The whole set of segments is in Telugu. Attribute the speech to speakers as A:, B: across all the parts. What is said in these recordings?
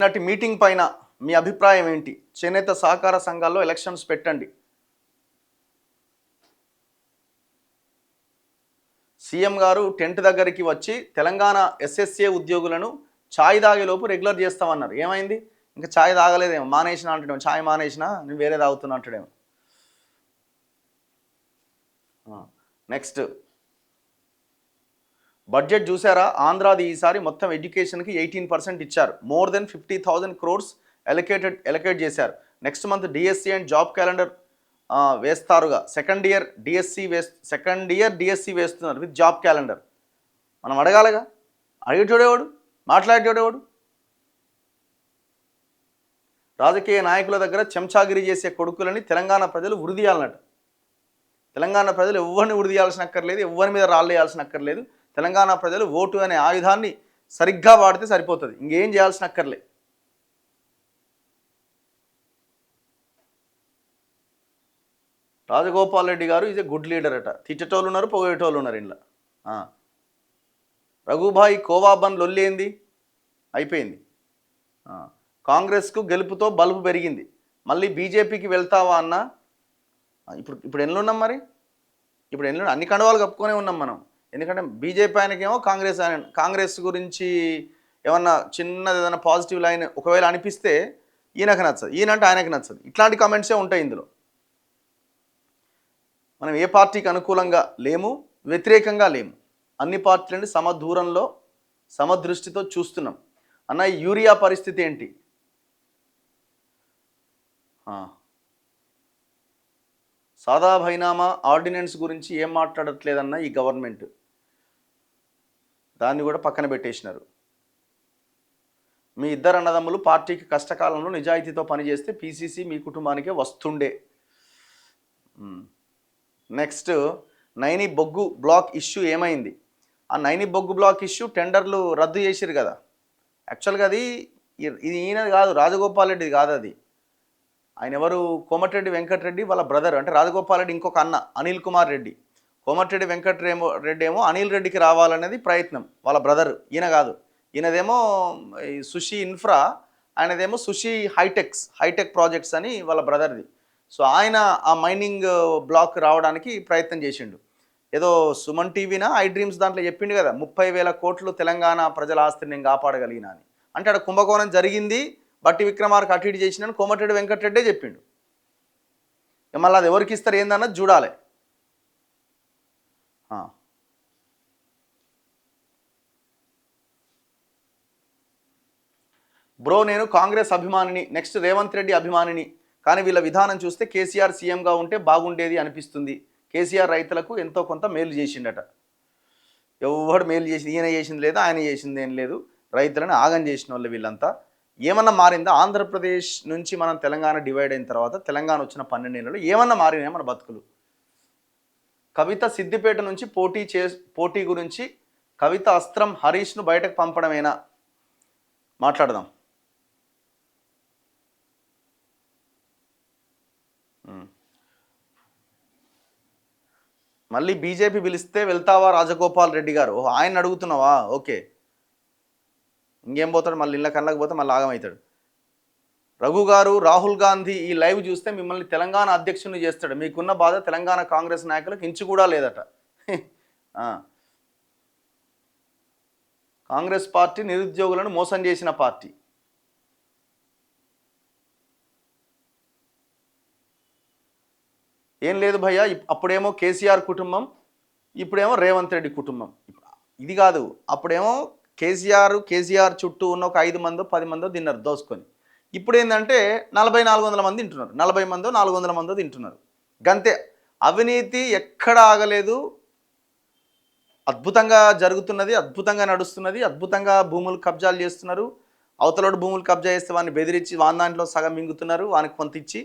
A: నిన్నటి మీటింగ్ పైన మీ అభిప్రాయం ఏంటి? చేనేత సహకార సంఘాల్లో ఎలక్షన్స్ పెట్టండి. సీఎం గారు టెంట్ దగ్గరికి వచ్చి తెలంగాణ ఎస్ఎస్ఏ ఉద్యోగులను ఛాయ్ తాగేలోపు రెగ్యులర్ చేస్తామన్నారు. ఏమైంది? ఇంకా ఛాయ్ తాగలేదేమో, మానేసిన అంటాడేమో, ఛాయ్ మానేసిన నేను వేరే తాగుతున్నా అంటాడేమో. నెక్స్ట్ బడ్జెట్ చూసారా? ఆంధ్రాది ఈసారి మొత్తం ఎడ్యుకేషన్కి 18% ఇచ్చారు. మోర్ దెన్ 50,000 crores ఎలకేట్ చేశారు. Next month DSC and job calendar వేస్తారుగా. సెకండ్ ఇయర్ డిఎస్సి వేస్తున్నారు విత్ జాబ్ క్యాలెండర్. మనం అడగాలిగా, అడిగేటోడేవాడు, మాట్లాడేటోడేవాడు? రాజకీయ నాయకుల దగ్గర చెంచాగిరి చేసే కొడుకులని తెలంగాణ ప్రజలు ఉరిదీయాలన్నట్టు. తెలంగాణ ప్రజలు ఎవరిని ఉరిదీయాల్సిన అక్కర్లేదు, ఎవరి మీద రాళ్ళేయాల్సిన అక్కర్లేదు. తెలంగాణ ప్రజలు ఓటు అనే ఆయుధాన్ని సరిగ్గా వాడితే సరిపోతుంది, ఇంకేం చేయాల్సిన అక్కర్లే. రాజగోపాల్ రెడ్డి గారు ఈజ్ ఏ గుడ్ లీడర్ అట. తిట్టేటోళ్ళు ఉన్నారు, పొగేటోళ్ళు ఉన్నారు ఇంట్లో. రఘుభాయ్ కోవాబన్ లొల్లేంది అయిపోయింది. కాంగ్రెస్కు గెలుపుతో బలుపు పెరిగింది. మళ్ళీ బీజేపీకి వెళ్తావా అన్న? ఇప్పుడు ఎన్ని ఉన్నాం మరి? ఇప్పుడు ఎన్ని అన్ని కండవాలు కప్పుకొనే ఉన్నాం మనం. ఎందుకంటే బీజేపీ ఆయనకేమో కాంగ్రెస్ గురించి ఏమన్నా చిన్నది ఏదైనా పాజిటివ్ లైన్ ఒకవేళ అనిపిస్తే ఈయనకు నచ్చదు, ఈయనంటే ఆయనకు నచ్చదు. ఇట్లాంటి కామెంట్సే ఉంటాయి ఇందులో. మనం ఏ పార్టీకి అనుకూలంగా లేము, వ్యతిరేకంగా లేము. అన్ని పార్టీలని సమదూరంలో సమదృష్టితో చూస్తున్నాం. అన్న ఈ యూరియా పరిస్థితి ఏంటి? సాదా భైనామా ఆర్డినెన్స్ గురించి ఏం మాట్లాడట్లేదన్న ఈ గవర్నమెంట్. దాన్ని కూడా పక్కన పెట్టేసినారు. మీ ఇద్దరు అన్నదమ్ములు పార్టీకి కష్టకాలంలో నిజాయితీతో పనిచేస్తే పీసీసీ మీ కుటుంబానికే వస్తుండే. నెక్స్ట్ నైని బొగ్గు బ్లాక్ ఇష్యూ ఏమైంది? ఆ నైని బొగ్గు బ్లాక్ ఇష్యూ టెండర్లు రద్దు చేసిరు కదా. యాక్చువల్గా అది ఈయన కాదు, రాజగోపాల్ రెడ్డి కాదు. అది ఆయన ఎవరు? కోమటిరెడ్డి వెంకటరెడ్డి వాళ్ళ బ్రదర్. అంటే రాజగోపాల్ రెడ్డి ఇంకొక అన్న అనిల్ కుమార్ రెడ్డి. కోమటిరెడ్డి వెంకటరెడ్డి ఏమో అనిల్ రెడ్డికి రావాలనేది ప్రయత్నం, వాళ్ళ బ్రదర్. ఈయన కాదు. ఈయనదేమో సుషి ఇన్ఫ్రా, ఆయనదేమో సుషి హైటెక్ ప్రాజెక్ట్స్ అని వాళ్ళ బ్రదర్ది. సో ఆయన ఆ మైనింగ్ బ్లాక్ రావడానికి ప్రయత్నం చేసిండు. ఏదో సుమన్ టీవీనా ఐ డ్రీమ్స్ దాంట్లో చెప్పిండు కదా, 30,000 కోట్లు తెలంగాణ ప్రజల ఆస్తిని నేను కాపాడగలిగిన అని. అంటే అక్కడ కుంభకోణం జరిగింది, బట్టి విక్రమార్క అటు ఇటు చేసినని కోమటిరెడ్డి వెంకటరెడ్డే చెప్పిండు. మళ్ళీ అది ఎవరికి ఇస్తారు ఏందన్నది చూడాలి. బ్రో నేను కాంగ్రెస్ అభిమానిని, నెక్స్ట్ రేవంత్ రెడ్డి అభిమానిని. కానీ వీళ్ళ విధానం చూస్తే కేసీఆర్ సీఎంగా ఉంటే బాగుండేది అనిపిస్తుంది. కేసీఆర్ రైతులకు ఎంతో కొంత మేలు చేసిండట. ఎవడు మేలు చేసింది? ఈయన చేసింది లేదు, ఆయన చేసింది ఏం లేదు. రైతులను ఆగం చేసిన వాళ్ళు వీళ్ళంతా. ఏమన్నా మారిందా? ఆంధ్రప్రదేశ్ నుంచి మనం తెలంగాణ డివైడ్ అయిన తర్వాత తెలంగాణ వచ్చిన 12 నెలలు ఏమన్నా మారినాయా మన బతుకులు? కవిత సిద్దిపేట నుంచి పోటీ గురించి కవిత అస్త్రం హరీష్ను బయటకు పంపడమేనా? మాట్లాడదాం. మళ్ళీ బీజేపీ పిలిస్తే వెళ్తావా రాజగోపాల్ రెడ్డి గారు? ఆయన అడుగుతున్నావా? ఓకే, ఇంకేం పోతాడు మళ్ళీ? ఇళ్ళ కళ్ళకి పోతే మళ్ళీ ఆగమవుతాడు. రఘు గారు రాహుల్ గాంధీ ఈ లైవ్ చూస్తే మిమ్మల్ని తెలంగాణ అధ్యక్షుని చేస్తాడు. మీకున్న బాధ తెలంగాణ కాంగ్రెస్ నాయకులకు ఇంచు కూడా లేదట. కాంగ్రెస్ పార్టీ నిరుద్యోగులను మోసం చేసిన పార్టీ. ఏం లేదు భయ్యా, అప్పుడేమో కేసీఆర్ కుటుంబం, ఇప్పుడేమో రేవంత్ రెడ్డి కుటుంబం. ఇది కాదు, అప్పుడేమో కేసీఆర్ చుట్టూ ఉన్న ఒక 5 మందో 10 మందో తిన్నారు దోసుకొని. ఇప్పుడు ఏంటంటే 40-400 మంది తింటున్నారు, 40 మందో 400 మందో తింటున్నారు. గంతే. అవినీతి ఎక్కడ ఆగలేదు, అద్భుతంగా జరుగుతున్నది, అద్భుతంగా నడుస్తున్నది, అద్భుతంగా భూములు కబ్జాలు చేస్తున్నారు. అవతలోడు భూములు కబ్జా చేస్తే వాడిని బెదిరించి వాని దాంట్లో సగం మింగుతున్నారు, వానికి కొంత ఇచ్చి.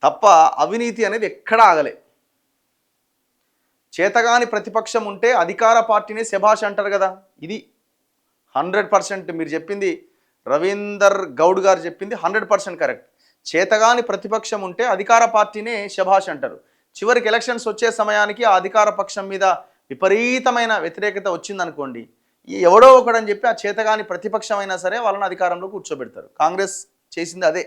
A: తప్ప అవినీతి అనేది ఎక్కడా ఆగలే. చేతగాని ప్రతిపక్షం ఉంటే అధికార పార్టీనే శభాష్ అంటారు కదా. ఇది 100% మీరు చెప్పింది, రవీందర్ గౌడ్ గారు చెప్పింది 100% కరెక్ట్. చేతగాని ప్రతిపక్షం ఉంటే అధికార పార్టీనే శభాష్ అంటారు. చివరికి ఎలక్షన్స్ వచ్చే సమయానికి ఆ అధికార పక్షం మీద విపరీతమైన వ్యతిరేకత వచ్చిందనుకోండి, ఎవడో ఒకడని చెప్పి ఆ చేతగాని ప్రతిపక్షం అయినా సరే వాళ్ళని అధికారంలో కూర్చోబెడతారు. కాంగ్రెస్ చేసింది అదే.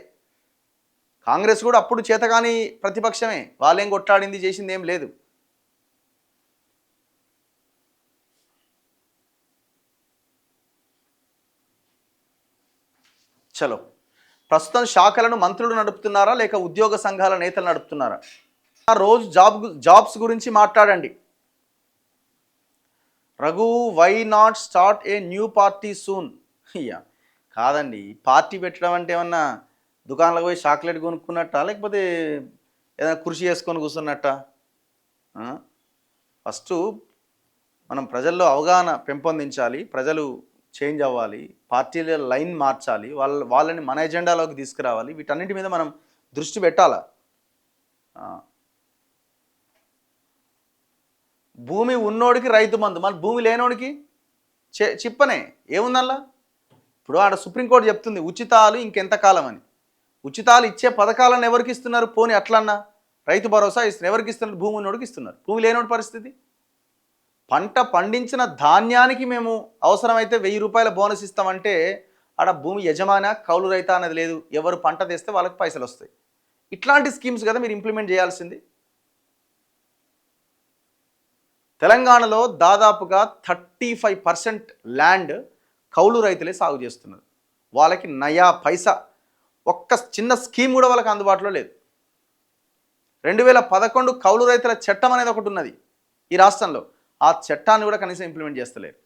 A: కాంగ్రెస్ కూడా అప్పుడు చేతగాని ప్రతిపక్షమే, వాళ్ళేం కొట్లాడింది చేసింది ఏం లేదు. చలో, ప్రస్తుతం శాఖలను మంత్రులు నడుపుతున్నారా లేక ఉద్యోగ సంఘాల నేతలు నడుపుతున్నారా? రోజు జాబ్స్ గురించి మాట్లాడండి. Raghu, why not start a new party soon? అయ్యా కాదండి, పార్టీ పెట్టడం అంటే ఏమన్నా దుకాణాలకు పోయి చాక్లెట్ కొనుక్కున్నట్ట, లేకపోతే ఏదైనా కృషి చేసుకొని కూర్చున్నట్ట? ఫస్ట్ మనం ప్రజల్లో అవగాహన పెంపొందించాలి, ప్రజలు చేంజ్ అవ్వాలి, పార్టీల లైన్ మార్చాలి, వాళ్ళని మన ఎజెండాలోకి తీసుకురావాలి. వీటన్నిటి మీద మనం దృష్టి పెట్టాలా. భూమి ఉన్నోడికి రైతు బంధు, మళ్ళీ భూమి లేనోడికి చిప్పనే ఏముందల్లా? ఇప్పుడు ఆడ సుప్రీంకోర్టు చెప్తుంది ఉచితాలు ఇంకెంతకాలం అని. ఉచితాలు ఇచ్చే పథకాలను ఎవరికి ఇస్తున్నారు? పోనీ అట్లన్నా రైతు భరోసా ఇస్తున్నారు, ఎవరికి ఇస్తున్నారు? భూమి ఉన్నోడికి ఇస్తున్నారు. భూమి లేనోడి పరిస్థితి? పంట పండించిన ధాన్యానికి మేము అవసరమైతే 1000 రూపాయల బోనస్ ఇస్తామంటే ఆడ భూమి యజమాన కౌలు రైతా అనేది లేదు. ఎవరు పంట తెస్తే వాళ్ళకి పైసలు వస్తాయి. ఇట్లాంటి స్కీమ్స్ కదా మీరు ఇంప్లిమెంట్ చేయాల్సింది. తెలంగాణలో దాదాపుగా 35% ల్యాండ్ కౌలు రైతులే సాగు చేస్తున్నారు. వాళ్ళకి నయా పైసా ఒక్క చిన్న స్కీమ్ కూడా వాళ్ళకి అందుబాటులో లేదు. 2011 కౌలు రైతుల చట్టం అనేది ఒకటి ఉన్నది ఈ రాష్ట్రంలో. ఆ చట్టాన్ని కూడా కనీసం ఇంప్లిమెంట్ చేస్తలేరు.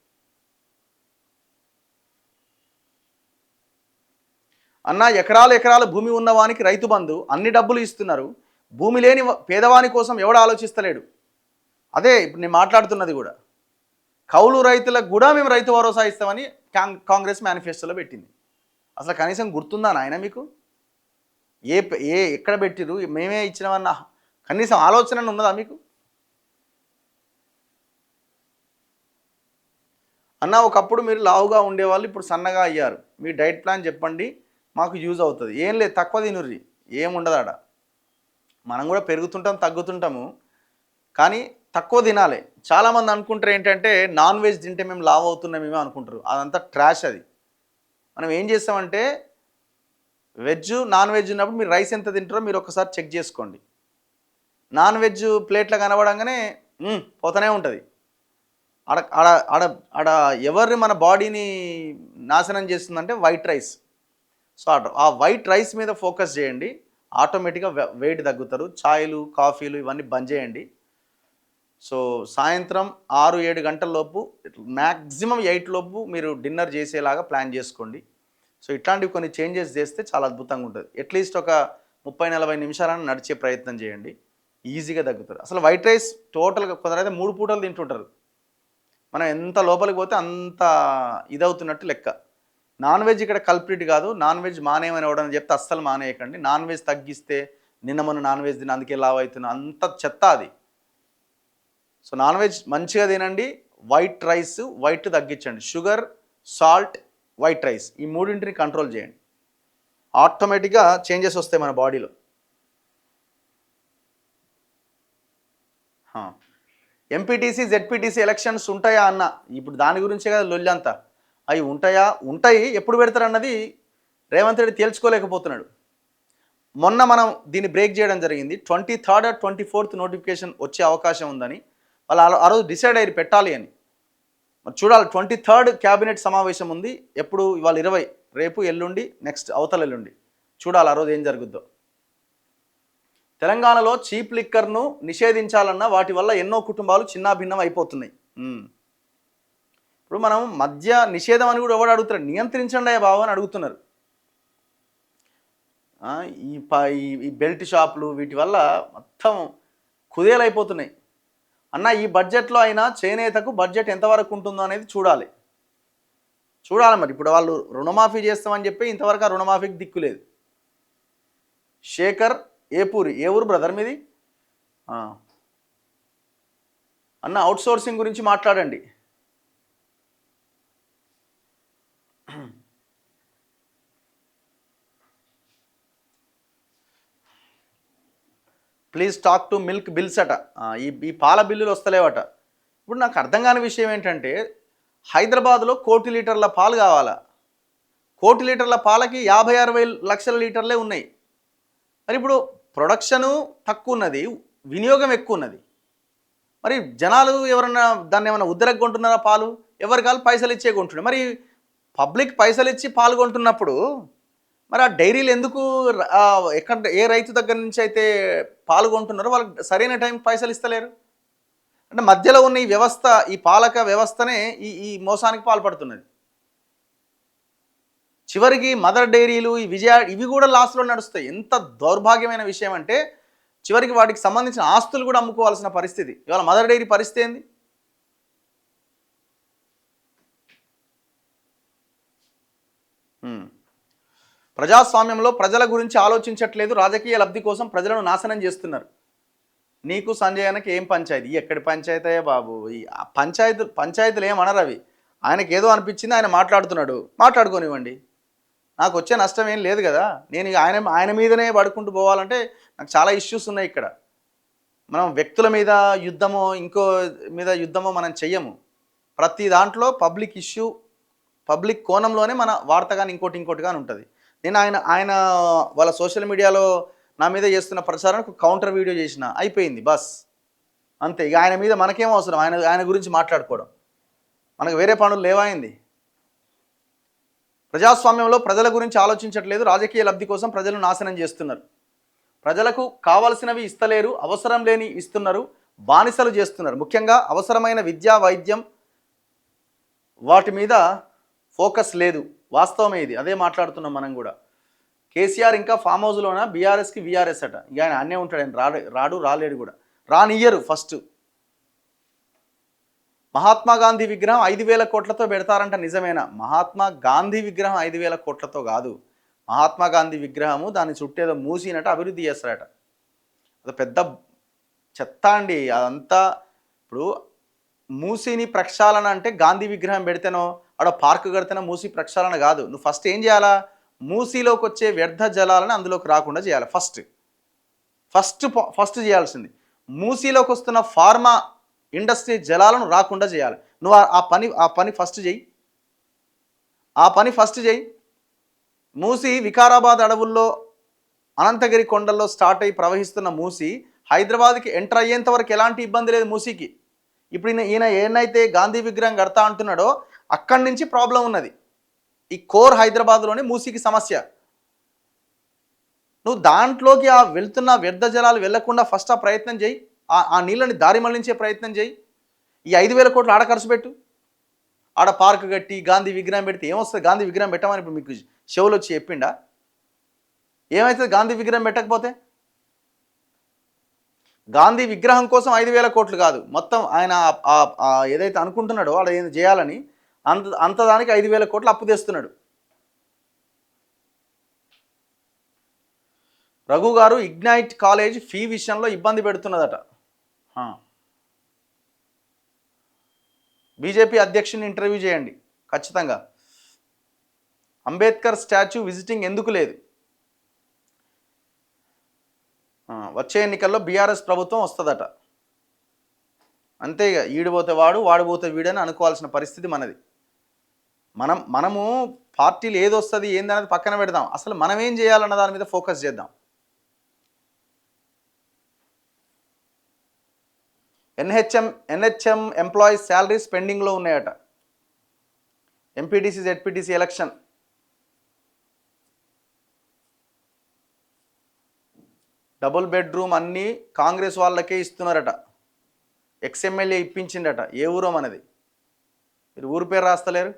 A: అన్న ఎకరాల భూమి ఉన్నవానికి రైతు బంధు అన్ని డబ్బులు ఇస్తున్నారు, భూమి లేని పేదవాని కోసం ఎవడు ఆలోచిస్తలేడు. అదే ఇప్పుడు నేను మాట్లాడుతున్నది కూడా. కౌలు రైతులకు కూడా మేము రైతు భరోసా ఇస్తామని కాంగ్రెస్ మేనిఫెస్టోలో పెట్టింది. అసలు కనీసం గుర్తుందా నాయన మీకు? ఎక్కడ పెట్టిరు, మేమే ఇచ్చినామన్న కనీసం ఆలోచన ఉన్నదా మీకు? అన్న ఒకప్పుడు మీరు లావుగా ఉండేవాళ్ళు, ఇప్పుడు సన్నగా అయ్యారు, మీ డైట్ ప్లాన్ చెప్పండి, మాకు యూజ్ అవుతుంది. ఏం లేదు, తక్కువ తినుర్రి, ఏముండదాడ. మనం కూడా పెరుగుతుంటాం తగ్గుతుంటాము, కానీ తక్కువ తినాలి. చాలామంది అనుకుంటారు ఏంటంటే నాన్ వెజ్ తింటే మేము లావ్ అవుతున్నామేమో అనుకుంటారు. అదంతా ట్రాష్. అది మనం ఏం చేస్తామంటే వెజ్ నాన్ వెజ్ ఉన్నప్పుడు మీరు రైస్ ఎంత తింటారో మీరు ఒకసారి చెక్ చేసుకోండి. నాన్ వెజ్ ప్లేట్లో కనబడంగానే పోతూనే ఉంటుంది. ఆడ ఆడ ఆడ ఆడ ఎవరిని మన బాడీని నాశనం చేస్తుందంటే వైట్ రైస్. సో ఆ వైట్ రైస్ మీద ఫోకస్ చేయండి, ఆటోమేటిక్గా వెయిట్ తగ్గుతారు. ఛాయ్లు కాఫీలు ఇవన్నీ బంద్ చేయండి. సో సాయంత్రం 6-7 గంటల లోపు, మ్యాక్సిమం 8 లోపు మీరు డిన్నర్ చేసేలాగా ప్లాన్ చేసుకోండి. సో ఇట్లాంటివి కొన్ని చేంజెస్ చేస్తే చాలా అద్భుతంగా ఉంటుంది. అట్లీస్ట్ ఒక 30-40 నిమిషాలను నడిచే ప్రయత్నం చేయండి, ఈజీగా తగ్గుతారు. అసలు వైట్ రైస్ టోటల్గా కొందరైతే 3 పూటలు తింటుంటారు. మనం ఎంత లోపలికి పోతే అంత ఇదవుతున్నట్టు లెక్క. నాన్ వెజ్ ఇక్కడ కల్ప్రిట్ కాదు. నాన్ వెజ్ మానేయమని ఎవడని చెప్తే అస్సలు మానేయకండి. నాన్ వెజ్ తగ్గిస్తే నిన్న మొన్న నాన్ వెజ్ తిని అందుకే లావ్ అవుతున్నా, అంత చెత్త అది. సో నాన్ వెజ్ మంచిగా తినండి, వైట్ రైస్ వైట్ తగ్గించండి, షుగర్ సాల్ట్ వైట్ రైస్ ఈ మూడింటిని కంట్రోల్ చేయండి. ఆటోమేటిక్గా చేంజెస్ వస్తాయి మన బాడీలో. ఎంపీటీసీ జెడ్పీటీసీ ఎలక్షన్స్ ఉంటాయా అన్న, ఇప్పుడు దాని గురించే కదా లొల్లంతా. అవి ఉంటాయి, ఎప్పుడు పెడతారన్నది రేవంత్ రెడ్డి తేల్చుకోలేకపోతున్నాడు. మొన్న మనం దీన్ని బ్రేక్ చేయడం జరిగింది. 23rd or 24th నోటిఫికేషన్ వచ్చే అవకాశం ఉందని వాళ్ళు ఆ రోజు డిసైడ్ అయ్యి పెట్టాలి అని. మరి చూడాలి, 23rd క్యాబినెట్ సమావేశం ఉంది. ఎప్పుడు? ఇవాళ 20, రేపు ఎల్లుండి, నెక్స్ట్ అవతల ఎల్లుండి. చూడాలి ఆ రోజు ఏం జరుగుద్దో. తెలంగాణలో చీప్ లిక్కర్ను నిషేధించాలన్నా వాటి వల్ల ఎన్నో కుటుంబాలు చిన్నాభిన్నం అయిపోతున్నాయి. ఇప్పుడు మనం మద్య నిషేధం అని కూడా ఎవరు అడుగుతారు? నియంత్రించండి అయ్యా బాబు అని అడుగుతున్నారు. ఈ బెల్ట్ షాపులు వీటి వల్ల మొత్తం కుదేలైపోతున్నాయి. అన్న ఈ బడ్జెట్లో అయినా చేనేతకు బడ్జెట్ ఎంతవరకు ఉంటుందో అనేది చూడాలి. మరి ఇప్పుడు వాళ్ళు రుణమాఫీ చేస్తామని చెప్పి ఇంతవరకు ఆ రుణమాఫీకి దిక్కులేదు. శేఖర్ ఏపూరి, ఏ ఊరు బ్రదర్ మీది? అన్న అవుట్సోర్సింగ్ గురించి మాట్లాడండి. Please talk to milk bills అట. ఈ పాల బిల్లులు వస్తలేవట. ఇప్పుడు నాకు అర్థం కాని విషయం ఏంటంటే హైదరాబాద్లో 1,00,00,000 లీటర్ల పాలు కావాలా? 1,00,00,000 లీటర్ల పాలకి 50-60 లక్షల లీటర్లే ఉన్నాయి. మరి ఇప్పుడు ప్రొడక్షను తక్కువ ఉన్నది, వినియోగం ఎక్కువ ఉన్నది. మరి జనాలు ఎవరన్నా దాన్ని ఏమైనా ఉద్దరకు కొంటున్నారా పాలు? ఎవరి కాళ్ళు పైసలు ఇచ్చే కొంటున్నారు. మరి పబ్లిక్ పైసలు ఇచ్చి పాలు కొంటున్నప్పుడు మరి ఆ డైరీలు ఎందుకు ఎక్కడ ఏ రైతు దగ్గర నుంచి అయితే పాలు కొంటున్నారో వాళ్ళకి సరైన టైంకి పైసలు ఇస్తలేరు? అంటే మధ్యలో ఉన్న ఈ వ్యవస్థ, ఈ పాలక వ్యవస్థనే ఈ ఈ మోసానికి పాల్పడుతున్నది. చివరికి మదర్ డైరీలు, ఈ విజయ ఇవి కూడా లాస్లో నడుస్తాయి. ఎంత దౌర్భాగ్యమైన విషయం అంటే చివరికి వాటికి సంబంధించిన ఆస్తులు కూడా అమ్ముకోవాల్సిన పరిస్థితి. ఇవాళ మదర్ డైరీ పరిస్థితి ఏంది? ప్రజాస్వామ్యంలో ప్రజల గురించి ఆలోచించట్లేదు, రాజకీయ లబ్ధి కోసం ప్రజలను నాశనం చేస్తున్నారు. నీకు సంజయ్ ఏం పంచాయతీ? ఎక్కడి పంచాయతీయే బాబు? ఈ పంచాయతీలు ఏమనరు అవి. ఆయనకి ఏదో అనిపించింది, ఆయన మాట్లాడుతున్నాడు, మాట్లాడుకోనివ్వండి. నాకు వచ్చే నష్టం ఏం లేదు కదా. నేను ఆయన మీదనే పడుకుంటూ పోవాలంటే నాకు చాలా ఇష్యూస్ ఉన్నాయి ఇక్కడ. మనం వ్యక్తుల మీద యుద్ధమో ఇంకో మీద యుద్ధమో మనం చెయ్యము. ప్రతి దాంట్లో పబ్లిక్ ఇష్యూ, పబ్లిక్ కోణంలోనే మన వార్త కానీ ఇంకోటి కానీ ఉంటుంది. నేను ఆయన వాళ్ళ సోషల్ మీడియాలో నా మీద చేస్తున్న ప్రచారానికి కౌంటర్ వీడియో చేసిన, అయిపోయింది బస్, అంతే. ఇక ఆయన మీద మనకేం అవసరం? ఆయన గురించి మాట్లాడుకోవడం, మనకు వేరే పనులు లేవాయింది. ప్రజాస్వామ్యంలో ప్రజల గురించి ఆలోచించట్లేదు, రాజకీయ లబ్ధి కోసం ప్రజలను నాశనం చేస్తున్నారు. ప్రజలకు కావాల్సినవి ఇస్తలేరు, అవసరం లేని ఇస్తున్నారు, బానిసలు చేస్తున్నారు. ముఖ్యంగా అవసరమైన విద్య, వైద్యం వాటి మీద ఫోకస్ లేదు. వాస్తవమే ఇది, అదే మాట్లాడుతున్నాం మనం కూడా. కేసీఆర్ ఇంకా ఫామ్ హౌస్లోన బీఆర్ఎస్కి వీఆర్ఎస్ అట. ఇక ఆయన అన్నే ఉంటాడు, ఆయన రాలేడు కూడా, రానియ్యరు. ఫస్ట్ మహాత్మా గాంధీ విగ్రహం 5,000 కోట్లతో పెడతారంట, నిజమేనా? మహాత్మా గాంధీ విగ్రహం 5,000 కోట్లతో కాదు. మహాత్మా గాంధీ విగ్రహము దాని చుట్టేదో మూసినట్ట అభివృద్ధి చేస్తారట. అది పెద్ద చెత్త అండి అదంతా. ఇప్పుడు మూసిని ప్రక్షాళన అంటే గాంధీ విగ్రహం పెడితేనో ఆడ పార్క్ కడితేనో మూసి ప్రక్షాళన కాదు. నువ్వు ఫస్ట్ ఏం చేయాలా? మూసీలోకి వచ్చే వ్యర్థ జలాలను అందులోకి రాకుండా చేయాలి. ఫస్ట్ చేయాల్సింది మూసీలోకి వస్తున్న ఫార్మా ఇండస్ట్రీ జలాలను రాకుండా చేయాలి. నువ్వు ఆ పని ఫస్ట్ చేయి. మూసి వికారాబాద్ అడవుల్లో అనంతగిరి కొండల్లో స్టార్ట్ అయ్యి ప్రవహిస్తున్న మూసి హైదరాబాద్కి ఎంటర్ అయ్యేంత వరకు ఎలాంటి ఇబ్బంది లేదు మూసీకి. ఇప్పుడు ఈయన ఏనైతే గాంధీ విగ్రహం కడతా అంటున్నాడో అక్కడి నుంచి ప్రాబ్లం ఉన్నది. ఈ కోర్ హైదరాబాద్లోనే మూసీకి సమస్య. నువ్వు దాంట్లోకి ఆ వెళ్తున్న వ్యర్థ జలాలు వెళ్లకుండా ఫస్ట్ ఆ ప్రయత్నం చేయి. ఆ నీళ్ళని దారి మళ్లించే ప్రయత్నం చేయి. ఈ 5,000 కోట్లు ఆడ ఖర్చు పెట్టు. ఆడ పార్క్ కట్టి గాంధీ విగ్రహం పెడితే ఏమొస్తుంది? గాంధీ విగ్రహం పెట్టమని ఇప్పుడు మీకు షోలు వచ్చి చెప్పిండా? ఏమవుతుంది గాంధీ విగ్రహం పెట్టకపోతే? గాంధీ విగ్రహం కోసం 5,000 కోట్లు కాదు, మొత్తం ఆయన ఏదైతే అనుకుంటున్నాడో వాడు ఏం చేయాలని అంత దానికి 5,000 కోట్లు అప్పు తెస్తున్నాడు. రఘు గారు ఇగ్నైట్ కాలేజ్ ఫీ విషయంలో ఇబ్బంది పెడుతున్నదట. బీజేపీ అధ్యక్షుని ఇంటర్వ్యూ చేయండి ఖచ్చితంగా. అంబేద్కర్ స్టాచ్యూ విజిటింగ్ ఎందుకు లేదు? వచ్చే ఎన్నికల్లో బీఆర్ఎస్ ప్రభుత్వం వస్తుందట. అంతే, ఇక ఈడిపోతే వాడు పోతే వీడని అనుకోవాల్సిన పరిస్థితి మనది. మనము పార్టీలు ఏది వస్తుంది ఏందనేది పక్కన పెడదాం, అసలు మనం ఏం చేయాలన్న దాని మీద ఫోకస్ చేద్దాం. ఎన్హెచ్ఎం ఎంప్లాయీస్ శాలరీస్ పెండింగ్లో ఉన్నాయట. MPTC ZPTC election double bedroom అన్నీ కాంగ్రెస్ వాళ్ళకే ఇస్తున్నారట. ఎక్స్ఎమ్మెల్యే ఇప్పించిండట. ఏ ఊరో మనది, మీరు ఊరు పేరు రాస్తలేరు.